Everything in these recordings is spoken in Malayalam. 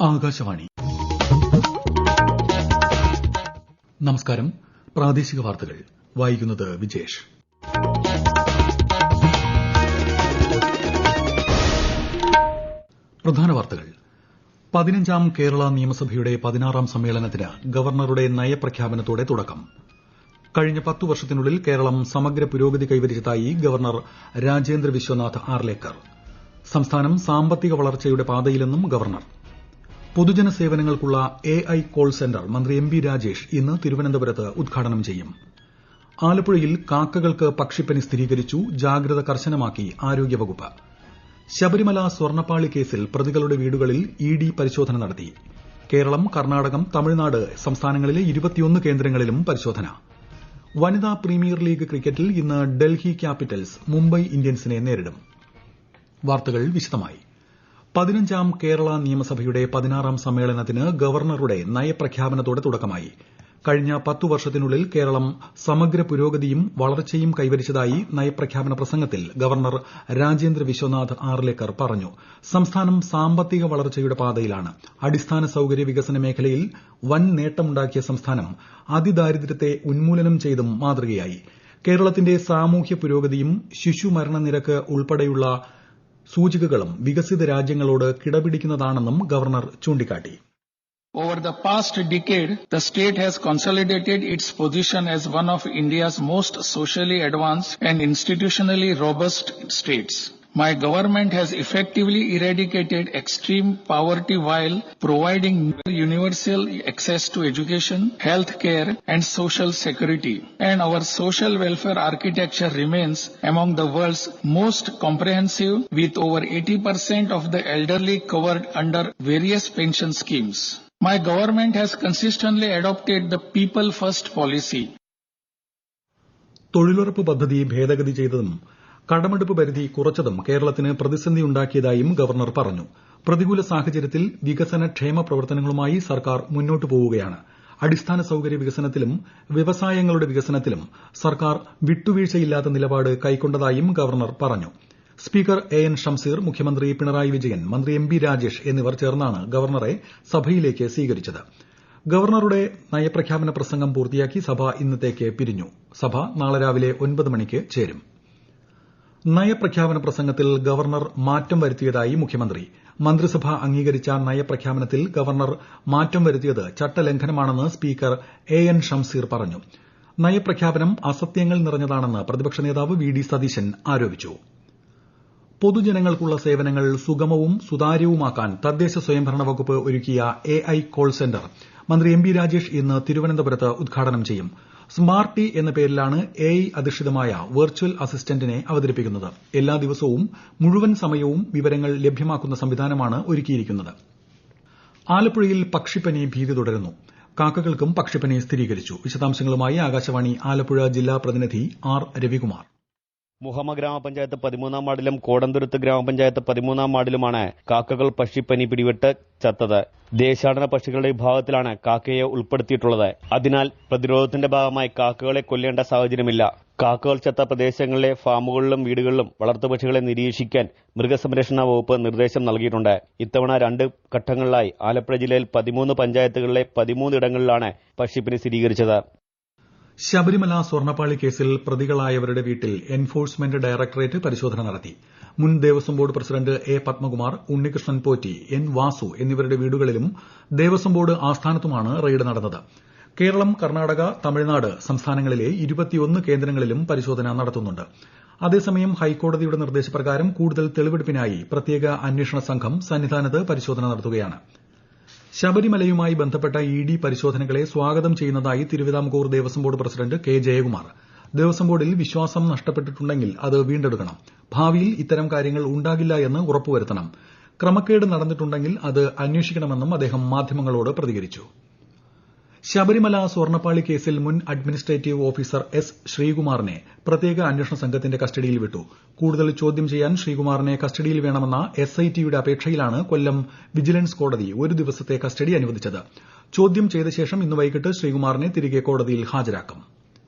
ആകാശവാണി. നമസ്കാരം. പ്രാദേശിക വാർത്തകൾ വായിക്കുന്നത് വിജേഷ്. പ്രധാന വാർത്തകൾ. 15ാം കേരള നിയമസഭയുടെ 16ാം സമ്മേളനത്തിന് ഗവർണറുടെ നയപ്രഖ്യാപനത്തോടെ തുടക്കം. കഴിഞ്ഞ 10 വർഷത്തിനുള്ളിൽ കേരളം സമഗ്ര പുരോഗതി കൈവരിച്ചതായി ഗവർണർ രാജേന്ദ്ര വിശ്വനാഥ് ആർലേക്കർ. സംസ്ഥാനം സാമ്പത്തിക വളർച്ചയുടെ പാതയിലെന്നും ഗവർണർ. പൊതുജന സേവനങ്ങൾക്കുള്ള AI കോൾ സെന്റർ മന്ത്രി എം. രാജേഷ് ഇന്ന് തിരുവനന്തപുരത്ത് ഉദ്ഘാടനം ചെയ്യും. ആലപ്പുഴയിൽ കാക്കകൾക്ക് പക്ഷിപ്പനി സ്ഥിരീകരിച്ചു. ജാഗ്രത കർശനമാക്കി ആരോഗ്യവകുപ്പ്. ശബരിമല സ്വർണ്ണപ്പാളി കേസിൽ പ്രതികളുടെ വീടുകളിൽ ED പരിശോധന നടത്തി. കേരളം, കർണാടകം, തമിഴ്നാട് സംസ്ഥാനങ്ങളിലെ 21 കേന്ദ്രങ്ങളിലും പരിശോധന. വനിതാ പ്രീമിയർ ലീഗ് ക്രിക്കറ്റിൽ ഇന്ന് ഡൽഹി ക്യാപിറ്റൽസ് മുംബൈ ഇന്ത്യൻസിനെ നേരിടും. വാർത്തകൾ വിശദമായി. 15ാം കേരള നിയമസഭയുടെ 16ാം സമ്മേളനത്തിന് ഗവർണറുടെ നയപ്രഖ്യാപനത്തോടെ തുടക്കമായി. കഴിഞ്ഞ 10 വർഷത്തിനുള്ളിൽ കേരളം സമഗ്ര പുരോഗതിയും വളർച്ചയും കൈവരിച്ചതായി നയപ്രഖ്യാപന പ്രസംഗത്തിൽ ഗവർണർ രാജേന്ദ്ര വിശ്വനാഥ് ആർലേക്കർ പറഞ്ഞു. സംസ്ഥാനം സാമ്പത്തിക വളർച്ചയുടെ പാതയിലാണ്. അടിസ്ഥാന സൌകര്യ വികസന മേഖലയിൽ വൻ നേട്ടമുണ്ടാക്കിയ സംസ്ഥാനം അതിദാരിദ്ര്യത്തെ ഉന്മൂലനം ചെയ്തും മാതൃകയായി. കേരളത്തിന്റെ സാമൂഹ്യ പുരോഗതിയും ശിശുമരണ നിരക്ക് ഉൾപ്പെടെയുള്ള സൂചികകളും വികസിത രാജ്യങ്ങളോട് കിടപിടിക്കുന്നതാണെന്നും ഗവർണർ ചൂണ്ടിക്കാട്ടി. Over the past decade, the state has consolidated its position as one of India's most socially advanced and institutionally robust states. My government has effectively eradicated extreme poverty while providing universal access to education, health care, and social security. And our social welfare architecture remains among the world's most comprehensive, with over 80% of the elderly covered under various pension schemes. My government has consistently adopted the people first policy. തൊഴിലുറപ്പ് പദ്ധതി ഭേദഗതി ചെയ്തതും കടമെടുപ്പ് പരിധി കുറച്ചതും കേരളത്തിന് പ്രതിസന്ധിയുണ്ടാക്കിയതായും ഗവർണർ പറഞ്ഞു. പ്രതികൂല സാഹചര്യത്തിൽ വികസന ക്ഷേമ പ്രവർത്തനങ്ങളുമായി സർക്കാർ മുന്നോട്ടു പോവുകയാണ്. അടിസ്ഥാന സൌകര്യ വികസനത്തിലും വ്യവസായങ്ങളുടെ വികസനത്തിലും സർക്കാർ വിട്ടുവീഴ്ചയില്ലാത്ത നിലപാട് കൈക്കൊണ്ടതായും ഗവർണർ പറഞ്ഞു. സ്പീക്കർ AN ഷംസീർ, മുഖ്യമന്ത്രി പിണറായി വിജയൻ, മന്ത്രി എം. രാജേഷ് എന്നിവർ ചേർന്നാണ് ഗവർണറെ സഭയിലേക്ക് സ്വീകരിച്ചത്. ഗവർണറുടെ നയപ്രഖ്യാപന പ്രസംഗം പൂർത്തിയാക്കി സഭ ഇന്നത്തേക്ക് പിരിഞ്ഞു. സഭ നാളെ രാവിലെ 9 മണിക്ക് ചേരും. നയപ്രഖ്യാപന പ്രസംഗത്തിൽ ഗവർണർ മാറ്റം വരുത്തിയതായി മുഖ്യമന്ത്രി. മന്ത്രിസഭ അംഗീകരിച്ച നയപ്രഖ്യാപനത്തിൽ ഗവർണർ മാറ്റം വരുത്തിയത് ചട്ടലംഘനമാണെന്ന് സ്പീക്കർ AN ഷംസീർ പറഞ്ഞു. നയപ്രഖ്യാപനം അസത്യങ്ങൾ നിറഞ്ഞതാണെന്ന് പ്രതിപക്ഷ നേതാവ് VD സതീശൻ ആരോപിച്ചു. പൊതുജനങ്ങൾക്കുള്ള സേവനങ്ങൾ സുഗമവും സുതാര്യവുമാക്കാൻ തദ്ദേശ സ്വയംഭരണ വകുപ്പ് ഒരുക്കിയ AI കോൾ സെന്റർ മന്ത്രി എം. രാജേഷ് ഇന്ന് തിരുവനന്തപുരത്ത് ഉദ്ഘാടനം ചെയ്യും. സ്മാർട്ടി എന്ന പേരിലാണ് AI അധിഷ്ഠിതമായ വെർച്വൽ അസിസ്റ്റന്റിനെ അവതരിപ്പിക്കുന്നത്. എല്ലാ ദിവസവും മുഴുവൻ സമയവും വിവരങ്ങൾ ലഭ്യമാക്കുന്ന സംവിധാനമാണ് ഒരുക്കിയിരിക്കുന്നത്. ആലപ്പുഴയിൽ പക്ഷിപ്പനി ഭീതി തുടരുന്നു. കാക്കകൾക്കും പക്ഷിപ്പനി സ്ഥിരീകരിച്ചു. വിശദാംശങ്ങളുമായി ആകാശവാണി ആലപ്പുഴ ജില്ലാ പ്രതിനിധി R. രവികുമാർ. മുഹമ്മ ഗ്രാമപഞ്ചായത്ത് 13ാം വാർഡിലും കോടന്തുരുത്ത് ഗ്രാമപഞ്ചായത്ത് 13ാം വാർഡിലുമാണ് കാക്കകൾ പക്ഷിപ്പനി പിടിപെട്ട് ചത്തത്. ദേശാടന പക്ഷികളുടെ വിഭാഗത്തിലാണ് കാക്കയെ ഉൾപ്പെടുത്തിയിട്ടുള്ളത്. അതിനാൽ പ്രതിരോധത്തിന്റെ ഭാഗമായി കാക്കകളെ കൊല്ലേണ്ട സാഹചര്യമില്ല. കാക്കകൾ ചത്ത പ്രദേശങ്ങളിലെ ഫാമുകളിലും വീടുകളിലും വളർത്തുപക്ഷികളെ നിരീക്ഷിക്കാൻ മൃഗസംരക്ഷണ വകുപ്പ് നിർദ്ദേശം നൽകിയിട്ടുണ്ട്. ഇത്തവണ 2 ഘട്ടങ്ങളിലായി ആലപ്പുഴ ജില്ലയിൽ 13 പഞ്ചായത്തുകളിലെ 13 ഇടങ്ങളിലാണ് പക്ഷിപ്പനി സ്ഥിരീകരിച്ചത്. ശബരിമല സ്വർണ്ണപ്പാളി കേസിൽ പ്രതികളായവരുടെ വീട്ടിൽ എൻഫോഴ്സ്മെന്റ് ഡയറക്ടറേറ്റ് പരിശോധന നടത്തി. മുൻ Devaswom board president A. Padmakumar, Unnikrishnan Potti, N. Vasu എന്നിവരുടെ വീടുകളിലും ദേവസ്വം ബോർഡ് ആസ്ഥാനത്തുമാണ് റെയ്ഡ് നടന്നത്. കേരളം, കർണാടക, തമിഴ്നാട് സംസ്ഥാനങ്ങളിലെ 21 കേന്ദ്രങ്ങളിലും പരിശോധന നടത്തുന്നുണ്ട്. അതേസമയം ഹൈക്കോടതിയുടെ നിർദ്ദേശപ്രകാരം കൂടുതൽ തെളിവെടുപ്പിനായി പ്രത്യേക അന്വേഷണ സംഘം സന്നിധാനത്ത് പരിശോധന നടത്തുകയാണ്. ശബരിമലയുമായി ബന്ധപ്പെട്ട ED പരിശോധനകളെ സ്വാഗതം ചെയ്യുന്നതായി Thiruvithamkoor Devaswom board president K. Jayakumar. Devaswom ബോർഡിൽ വിശ്വാസം നഷ്ടപ്പെട്ടിട്ടുണ്ടെങ്കിൽ അത് വീണ്ടെടുക്കണം. ഭാവിയിൽ ഇത്തരം കാര്യങ്ങൾ ഉണ്ടാകില്ല എന്ന് ഉറപ്പുവരുത്തണം. ക്രമക്കേട് നടന്നിട്ടുണ്ടെങ്കിൽ അത് അന്വേഷിക്കണമെന്നും അദ്ദേഹം മാധ്യമങ്ങളോട് പ്രതികരിച്ചു. ശബരിമല സ്വർണ്ണപ്പാളി കേസിൽ മുൻ അഡ്മിനിസ്ട്രേറ്റീവ് ഓഫീസർ S. ശ്രീകുമാറിനെ പ്രത്യേക അന്വേഷണ സംഘത്തിന്റെ കസ്റ്റഡിയിൽ വിട്ടു. കൂടുതൽ ചോദ്യം ചെയ്യാൻ ശ്രീകുമാറിനെ കസ്റ്റഡിയിൽ വേണമെന്ന SITയുടെ അപേക്ഷയിലാണ് കൊല്ലം വിജിലൻസ് കോടതി 1 ദിവസത്തെ കസ്റ്റഡി അനുവദിച്ചത്. ചോദ്യം ചെയ്ത ശേഷം ഇന്ന് വൈകിട്ട് ശ്രീകുമാറിനെ തിരികെ കോടതിയിൽ ഹാജരാക്കും.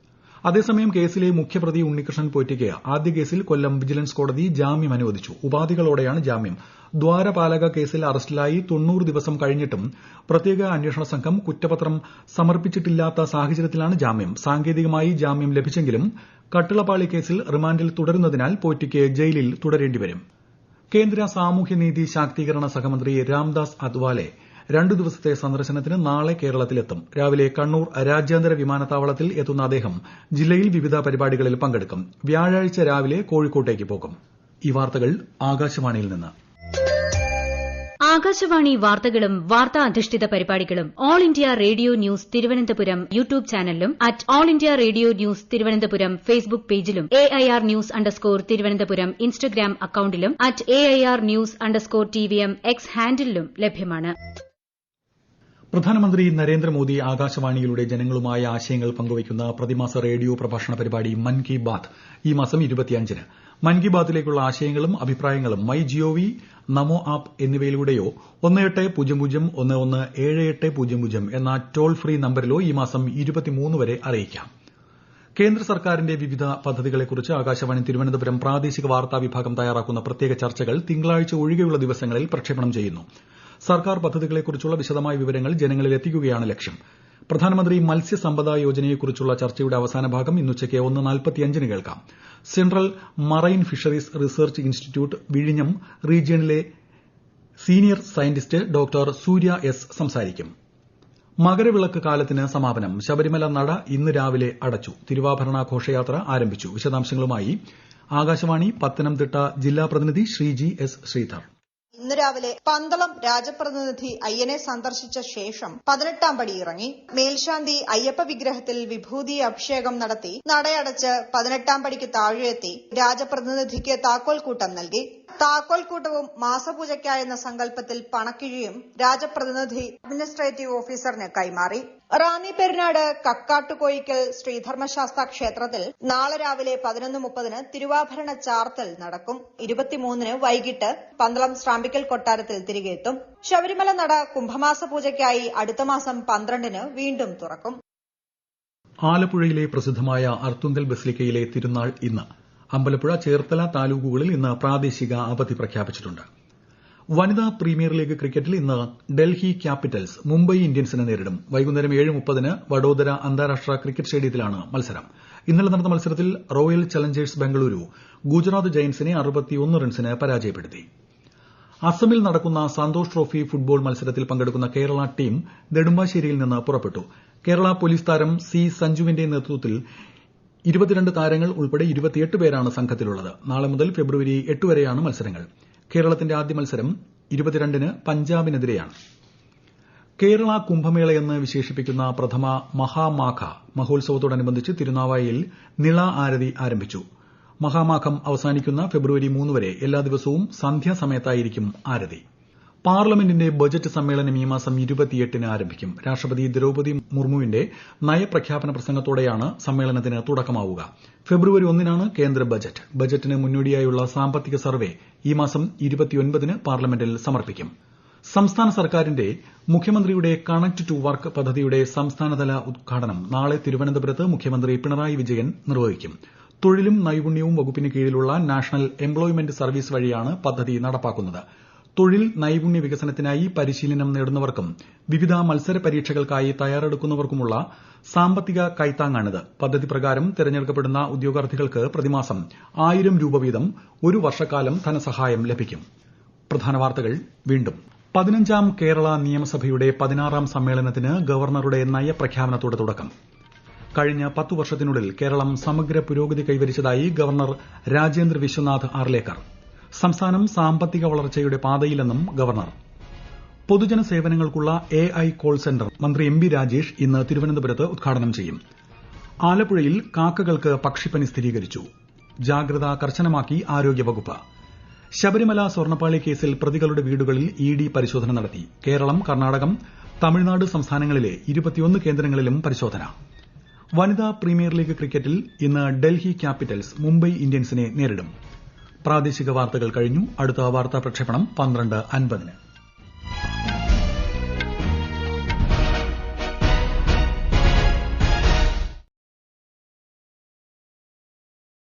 അതേസമയം കേസിലെ മുഖ്യപ്രതി ഉണ്ണികൃഷ്ണൻ പോറ്റിക്ക് ആദ്യ കേസിൽ കൊല്ലം വിജിലൻസ് കോടതി ജാമ്യം അനുവദിച്ചു. ഉപാധികളോടെയാണ് ജാമ്യം. ദ്വാരപാലക കേസിൽ അറസ്റ്റിലായി 90 ദിവസം കഴിഞ്ഞിട്ടും പ്രത്യേക അന്വേഷണ സംഘം കുറ്റപത്രം സമർപ്പിച്ചിട്ടില്ലാത്ത സാഹചര്യത്തിലാണ് ജാമ്യം. സാങ്കേതികമായി ജാമ്യം ലഭിച്ചെങ്കിലും കട്ടിളപ്പാളി കേസിൽ റിമാൻഡിൽ തുടരുന്നതിനാൽ പോറ്റിക്ക് ജയിലിൽ തുടരേണ്ടിവരും. കേന്ദ്ര സാമൂഹ്യനീതി ശാക്തീകരണ സഹമന്ത്രി രാംദാസ് അത്വാലെ 2 ദിവസത്തെ സന്ദർശനത്തിന് നാളെ കേരളത്തിലെത്തും. രാവിലെ കണ്ണൂർ രാജ്യാന്തര വിമാനത്താവളത്തിൽ എത്തുന്ന അദ്ദേഹം ജില്ലയിൽ വിവിധ പരിപാടികളിൽ പങ്കെടുക്കും. വ്യാഴാഴ്ച രാവിലെ കോഴിക്കോട്ടേക്ക് പോകും. ഈ വാർത്തകൾ ആകാശവാണിയിൽ നിന്ന്. ആകാശവാണി വാർത്തകളും വാർത്താ അധിഷ്ഠിത പരിപാടികളും All India Radio news Thiruvananthapuram YouTube ചാനലിലും @All India Radio news Thiruvananthapuram Facebook പേജിലും AIR ന്യൂസ് _തിരുവനന്തപുരം ഇൻസ്റ്റഗ്രാം അക്കൌണ്ടിലും @AIR ന്യൂസ് _TVM X ഹാൻഡിലും ലഭ്യമാണ്. പ്രധാനമന്ത്രി നരേന്ദ്രമോദി ആകാശവാണിയിലൂടെ ജനങ്ങളുമായി ആശയങ്ങൾ പങ്കുവയ്ക്കുന്ന പ്രതിമാസ റേഡിയോ പ്രഭാഷണ പരിപാടി മൻ കി ബാത്ത് ഈ മാസം 25-ന്. മൻ കി ബാത്തിലേക്കുള്ള ആശയങ്ങളും അഭിപ്രായങ്ങളും മൈ ജിഒവി, നമോ ആപ്പ് എന്നിവയിലൂടെയോ 1800117800 എന്ന ടോൾ ഫ്രീ നമ്പരിലോ ഈ മാസം 23 വരെ അറിയിക്കാം. കേന്ദ്ര സർക്കാരിന്റെ വിവിധ പദ്ധതികളെക്കുറിച്ച് ആകാശവാണി തിരുവനന്തപുരം പ്രാദേശിക വാർത്താ വിഭാഗം തയ്യാറാക്കുന്ന പ്രത്യേക ചർച്ചകൾ തിങ്കളാഴ്ച ഒഴികെയുള്ള ദിവസങ്ങളിൽ പ്രക്ഷേപണം ചെയ്യുന്നു. സർക്കാർ പദ്ധതികളെക്കുറിച്ചുള്ള വിശദമായ വിവരങ്ങൾ ജനങ്ങളിൽ എത്തിക്കുകയാണ് ലക്ഷ്യം. പ്രധാനമന്ത്രി മത്സ്യസമ്പദ യോജനയെക്കുറിച്ചുള്ള ചർച്ചയുടെ അവസാന ഭാഗം ഇന്നുച്ചയ്ക്ക് 1:45-ന് കേൾക്കാം. Central marine fisheries research institute വിഴിഞ്ഞം റീജിയണിലെ സീനിയർ സയന്റിസ്റ്റ് ഡോക്ടർ സൂര്യ എസ് സംസാരിക്കും. മകരവിളക്ക് കാലത്തിന് സമാപനം. ശബരിമല നട ഇന്ന് രാവിലെ അടച്ചു. തിരുവാഭരണ ഘോഷയാത്ര ആരംഭിച്ചു. വിശദാംശങ്ങളുമായി ആകാശവാണി പത്തനംതിട്ട ജില്ലാ പ്രതിനിധി ശ്രീജി എസ് ശ്രീധർ. ഇന്ന് രാവിലെ പന്തളം രാജപ്രതിനിധി അയ്യനെ സന്ദർശിച്ച ശേഷം 18ാം പടി ഇറങ്ങി. മേൽശാന്തി അയ്യപ്പ വിഗ്രഹത്തിൽ വിഭൂതി അഭിഷേകം നടത്തി നടയടച്ച് 18ാം പടിക്ക് താഴെയെത്തി രാജപ്രതിനിധിക്ക് താക്കോൽക്കൂട്ടം നൽകി. താക്കോൽക്കൂട്ടവും മാസപൂജയ്ക്കായെന്ന സങ്കല്പത്തിൽ പണക്കിഴിയും രാജപ്രതിനിധി അഡ്മിനിസ്ട്രേറ്റീവ് ഓഫീസറിന് കൈമാറി. റാന്നി പെരുന്നാട് കക്കാട്ടുകോയിക്കൽ ശ്രീധർമ്മശാസ്ത ക്ഷേത്രത്തിൽ നാളെ രാവിലെ 11:30-ന് തിരുവാഭരണ ചാർത്തൽ നടക്കും. 23-ന് വൈകിട്ട് പന്തളം സ്രാമ്പിക്കൽ കൊട്ടാരത്തിൽ തിരികെ എത്തും. ശബരിമല നട കുംഭമാസ പൂജയ്ക്കായി അടുത്ത മാസം 12-ന് വീണ്ടും തുറക്കും. ആലപ്പുഴയിലെ പ്രസിദ്ധമായ അർത്തുങ്കൽ ബസിലിക്കയിലെ തിരുനാൾ ഇന്ന്. അമ്പലപ്പുഴ, ചേർത്തല താലൂക്കുകളിൽ ഇന്ന് പ്രാദേശിക അവധി പ്രഖ്യാപിച്ചിട്ടുണ്ട്. വനിതാ പ്രീമിയർ ലീഗ് ക്രിക്കറ്റിൽ ഇന്ന് ഡൽഹി ക്യാപിറ്റൽസ് മുംബൈ ഇന്ത്യൻസിനെ നേരിടും. വൈകുന്നേരം 7:30-ന് വഡോദര അന്താരാഷ്ട്ര ക്രിക്കറ്റ് സ്റ്റേഡിയത്തിലാണ് മത്സരം. ഇന്നലെ നടന്ന മത്സരത്തിൽ റോയൽ ചലഞ്ചേഴ്സ് ബംഗളൂരു ഗുജറാത്ത് ജയന്റ്സിനെ 61 റൺസിന് പരാജയപ്പെടുത്തി. അസമിൽ നടക്കുന്ന സന്തോഷ് ട്രോഫി ഫുട്ബോൾ മത്സരത്തിൽ പങ്കെടുക്കുന്ന കേരള ടീം നെടുമ്പാശ്ശേരിയിൽ നിന്ന് പുറപ്പെട്ടു. കേരള പോലീസ് താരം സി സഞ്ജുവിന്റെ നേതൃത്വത്തിൽ 22 താരങ്ങൾ ഉൾപ്പെടെ 28 പേരാണ് സംഘത്തിലുള്ളത്. നാളെ മുതൽ ഫെബ്രുവരി 8 വരെയാണ് മത്സരങ്ങൾ. കേരളത്തിന്റെ ആദ്യ മത്സരം 22-ന് പഞ്ചാബിനെതിരെയാണ്. കേരള കുംഭമേളയെന്ന് വിശേഷിപ്പിക്കുന്ന പ്രഥമ മഹാമാഘ മഹോത്സവത്തോടനുബന്ധിച്ച് തിരുനാവായയിൽ നിള ആരതി ആരംഭിച്ചു. മഹാമാഘം അവസാനിക്കുന്ന ഫെബ്രുവരി 3 വരെ എല്ലാ ദിവസവും സന്ധ്യാസമയത്തായിരിക്കും ആരതി. പാർലമെന്റിന്റെ ബജറ്റ് സമ്മേളനം ഈ മാസം 28-ന് ആരംഭിക്കും. രാഷ്ട്രപതി ദ്രൌപദി മുർമുവിന്റെ നയപ്രഖ്യാപന പ്രസംഗത്തോടെയാണ് സമ്മേളനത്തിന് തുടക്കമാവുക. ഫെബ്രുവരി 1-നാണ് കേന്ദ്ര ബജറ്റ്. ബജറ്റിന് മുന്നോടിയായുള്ള സാമ്പത്തിക സർവേ ഈ മാസം 29-ന് പാർലമെന്റിൽ സമർപ്പിക്കും. സംസ്ഥാന സർക്കാരിന്റെ മുഖ്യമന്ത്രിയുടെ കണക്ട് ടു വർക്ക് പദ്ധതിയുടെ സംസ്ഥാനതല ഉദ്ഘാടനം നാളെ തിരുവനന്തപുരത്ത് മുഖ്യമന്ത്രി പിണറായി വിജയൻ നിർവഹിക്കും. തൊഴിലും നൈപുണ്യവും വകുപ്പിന് കീഴിലുള്ള നാഷണൽ എംപ്ലോയ്മെന്റ് സർവീസ് വഴിയാണ് പദ്ധതി നടപ്പാക്കുന്നത്. തൊഴിൽ നൈപുണ്യ വികസനത്തിനായി പരിശീലനം നേടുന്നവർക്കും വിവിധ മത്സര പരീക്ഷകൾക്കായി തയ്യാറെടുക്കുന്നവർക്കുമുള്ള സാമ്പത്തിക കൈത്താങ്ങാണിത്. പദ്ധതി പ്രകാരം തെരഞ്ഞെടുക്കപ്പെടുന്ന ഉദ്യോഗാർത്ഥികൾക്ക് പ്രതിമാസം 1000 രൂപ വീതം ഒരു വർഷക്കാലം ധനസഹായം ലഭിക്കും. പ്രധാന വാർത്തകൾ വീണ്ടും. 15ാം കേരള നിയമസഭയുടെ 16ാം സമ്മേളനത്തിന് ഗവർണറുടെ നയപ്രഖ്യാപനത്തോടെ തുടക്കം. കഴിഞ്ഞ 10 വർഷത്തിനുള്ളിൽ കേരളം സമഗ്ര പുരോഗതി കൈവരിച്ചതായി ഗവർണർ രാജേന്ദ്ര വിശ്വനാഥ് ആർലേക്കർ. സംസ്ഥാനം സാമ്പത്തിക വളർച്ചയുടെ പാതയിലെന്നും ഗവർണർ. പൊതുജന സേവനങ്ങൾക്കുള്ള AI കോൾ സെന്റർ മന്ത്രി MB രാജേഷ് ഇന്ന് തിരുവനന്തപുരത്ത് ഉദ്ഘാടനം ചെയ്യും. ആലപ്പുഴയിൽ കാക്കകൾക്ക് പക്ഷിപ്പനി സ്ഥിരീകരിച്ചു. ജാഗ്രത കർശനമാക്കി ആരോഗ്യവകുപ്പ്. ശബരിമല സ്വർണ്ണപ്പാളി കേസിൽ പ്രതികളുടെ വീടുകളിൽ ED പരിശോധന നടത്തി. കേരളം, കർണാടകം, തമിഴ്നാട് സംസ്ഥാനങ്ങളിലെ 21 കേന്ദ്രങ്ങളിലും പരിശോധന. വനിതാ പ്രീമിയർ ലീഗ് ക്രിക്കറ്റിൽ ഇന്ന് ഡൽഹി ക്യാപിറ്റൽസ് മുംബൈ ഇന്ത്യൻസിനെ നേരിടും. പ്രാദേശിക വാർത്തകൾ കഴിഞ്ഞു. അടുത്ത വാർത്താ പ്രക്ഷേപണം 12:50-ന്.